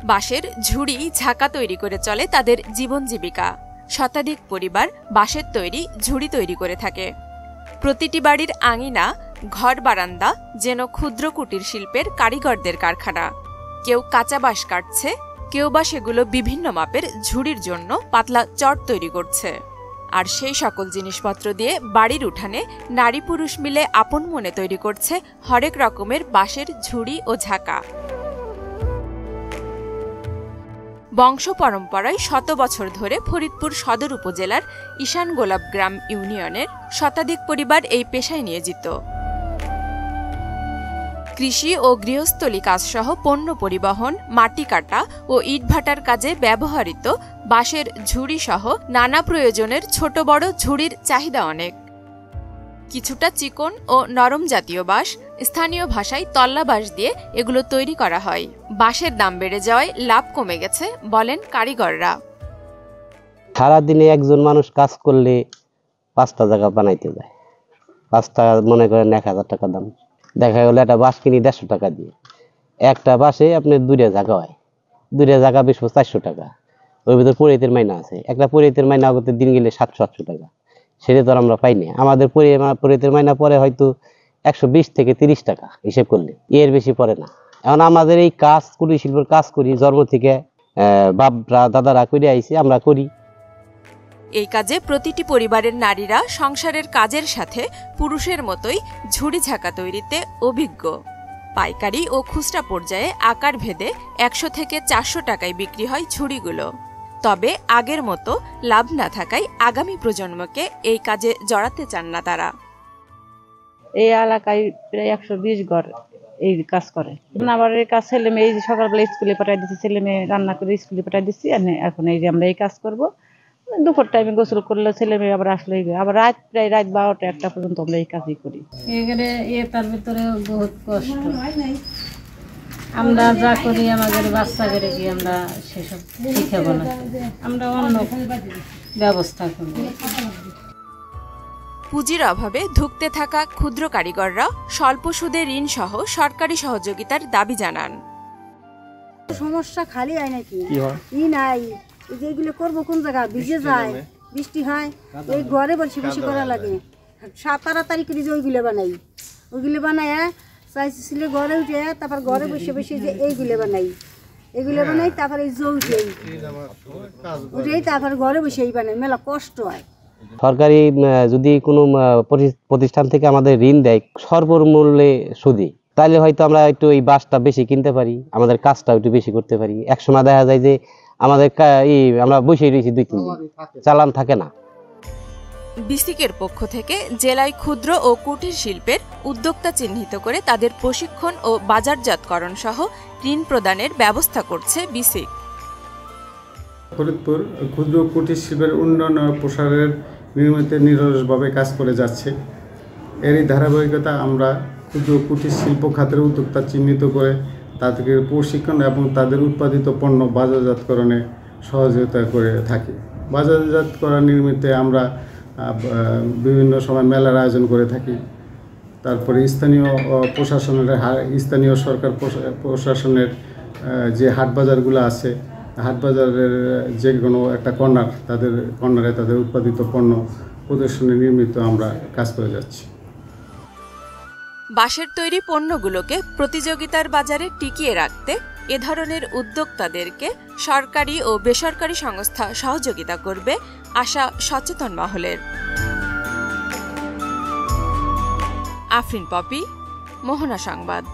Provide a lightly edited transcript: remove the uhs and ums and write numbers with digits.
বাঁশের ঝুড়ি ঝাঁকা তৈরি করে চলে তাদের জীবন জীবিকা। শতাধিক পরিবার বাঁশের তৈরি ঝুড়ি তৈরি করে থাকে। প্রতিটি বাড়ির আঙিনা, ঘর বারান্দা যেন ক্ষুদ্র কুটির শিল্পের কারিগরদের কারখানা। কেউ কাঁচা বাঁশ কাটছে, কেউ বা সেগুলো বিভিন্ন মাপের ঝুড়ির জন্য পাতলা চট তৈরি করছে। আর সেই সকল জিনিসপত্র দিয়ে বাড়ির উঠানে নারী পুরুষ মিলে আপন মনে তৈরি করছে হরেক রকমের বাঁশের ঝুড়ি ও ঝাঁকা। বংশ পরম্পরায় শত বছর ধরে ফরিদপুর সদর উপজেলার ঈশান গোলাপগ্রাম ইউনিয়নের শতাধিক পরিবার এই পেশায় নিয়োজিত। কৃষি ও গৃহস্থলী কাজসহ পণ্য পরিবহন, মাটি কাটা ও ইটভাটার কাজে ব্যবহৃত বাঁশের ঝুড়ি সহ নানা প্রয়োজনের ছোট বড় ঝুড়ির চাহিদা অনেক। কিছুটা চিকন ও নরম জাতীয় বাঁশ, স্থানীয় ভাষায় তল্লা বাঁশ দিয়ে এগুলো তৈরি করা হয়। বাঁশের দাম বেড়ে যাওয়ায় লাভ কমে গেছে বলেন কারিগররা। সারাদিনে একজন মানুষ কাজ করলে 5টা জায়গা বানাইতে যায়। 5টা মনে করেন 1000 টাকা দাম। দেখা গেল একটা বাঁশ কিনি 150 টাকা দিয়ে। একটা বাঁশে আপনার 2টা জায়গা হয়। 2টা জায়গা 400 টাকা। ওর ভিতরে পরিহিতের মাইনা আছে। একটা পরিহিতের মাইনা করতে দিন গেলে 700-800 টাকা। সেটা তো আমরা পাই না। আমাদের পরিহিতের মাইনা পরে হয়তো 120 থেকে 30 টাকা হিসেব করলে, এর বেশি পড়ে না। এখন আমাদের এই কাজ কুটির শিল্পের কাজ করি, জন্ম থেকে বাপরা দাদারা করে আইছে, আমরা করি। এই কাজে প্রতিটি পরিবারের নারীরা সংসারের কাজের সাথে পুরুষের মতোই ঝুড়ি ঝাঁকা তৈরিতে অভিজ্ঞ। পাইকারি ও খুচরা পর্যায়ে আকার ভেদে 100 থেকে 400 টাকায় বিক্রি হয় ঝুড়িগুলো। তবে আগের মতো লাভ না থাকায় আগামী প্রজন্মকে এই কাজে জড়াতে চান না তারা। এই এলাকায় প্রায় 120 ঘর এই কাজ করে। আবার এই কাজ ছেলে মেয়ে সকালবেলা স্কুলে পাঠাই দিচ্ছি, ছেলে মেয়ে রান্না করে স্কুলে পাঠাই দিচ্ছি। এখন এই যে আমরা এই কাজ করব, দুপুর টাইমে গোসল করলে ছেলে মেয়ে আবার আসলে আবার প্রায় রাত 12টা-1টা পর্যন্ত আমরা এই কাজই করি। এখানে তার ভিতরে বহুত কষ্ট। আমরা যা করি আমাদের বাচ্চাদের কি আমরা সেসব শিখাবো না, আমরা অন্য ব্যবস্থা করব। পুঁজির অভাবে ধুঁকতে থাকা ক্ষুদ্র কারিগররা স্বল্প সুদে ঋণ সহ সরকারি সহযোগিতার দাবি জানান। সমস্যা খালি হয় নাকি ই নাই, যেগুলো করবো কোন জায়গা ভিজে যায়, বৃষ্টি হয়, এই ঘরে বসে বসে করা লাগে। তাড়াতাড়ি করে যে ওইগুলো বানাই চাইছিল ঘরে উঠে, তারপর ঘরে বসে বসে যে এইগুলো বানাই তারপর এই জৌটেই উঠেই তারপর ঘরে বসেই বানাই, মেলা কষ্ট হয়। সরকারি যদি কোনো প্রতিষ্ঠান থেকে আমাদের ঋণ দেয় সর্বমূল্যে সুদে, তাহলে হয়তো আমরা একটু এই বাঁশটা বেশি কিনতে পারি, আমাদের কাজটা একটু বেশি করতে পারি। একসময় দেখা যায় যে আমাদের আমরা বসে রয়েছি 2-3 দিন, চালান থাকে না। বিসিকের পক্ষ থেকে জেলায় ক্ষুদ্র ও কুটির শিল্পের উদ্যোক্তা চিহ্নিত করে তাদের প্রশিক্ষণ ও বাজারজাতকরণ সহ ঋণ প্রদানের ব্যবস্থা করছে বিসিক। ফরিদপুর ক্ষুদ্র কুটির শিল্পের উন্নয়ন ও প্রসারের নিয়মিত নিরলসভাবে কাজ করে যাচ্ছে। এরই ধারাবাহিকতা আমরা ক্ষুদ্র কুটির শিল্প খাতের উদ্যোক্তা চিহ্নিত করে তাদেরকে প্রশিক্ষণ এবং তাদের উৎপাদিত পণ্য বাজারজাতকরণে সহযোগিতা করে থাকি। বাজারজাত করার নিমিত্তে আমরা বিভিন্ন সময় মেলার আয়োজন করে থাকি। তারপরে স্থানীয় সরকার প্রশাসনের যে হাট বাজারগুলো আছে, হাট বাজারের যে কোনো একটা কর্নারে তাদের উৎপাদিত পণ্য প্রদর্শনী নির্মিত আমরা কাজ করে যাচ্ছি। বাঁশের তৈরি পণ্যগুলোকে প্রতিযোগিতার বাজারে টিকিয়ে রাখতে এ ধরনের উদ্যোক্তাদেরকে সরকারি ও বেসরকারি সংস্থা সহযোগিতা করবে আশা সচেতন মহলের। আফরিন পপি, মোহনা সংবাদ।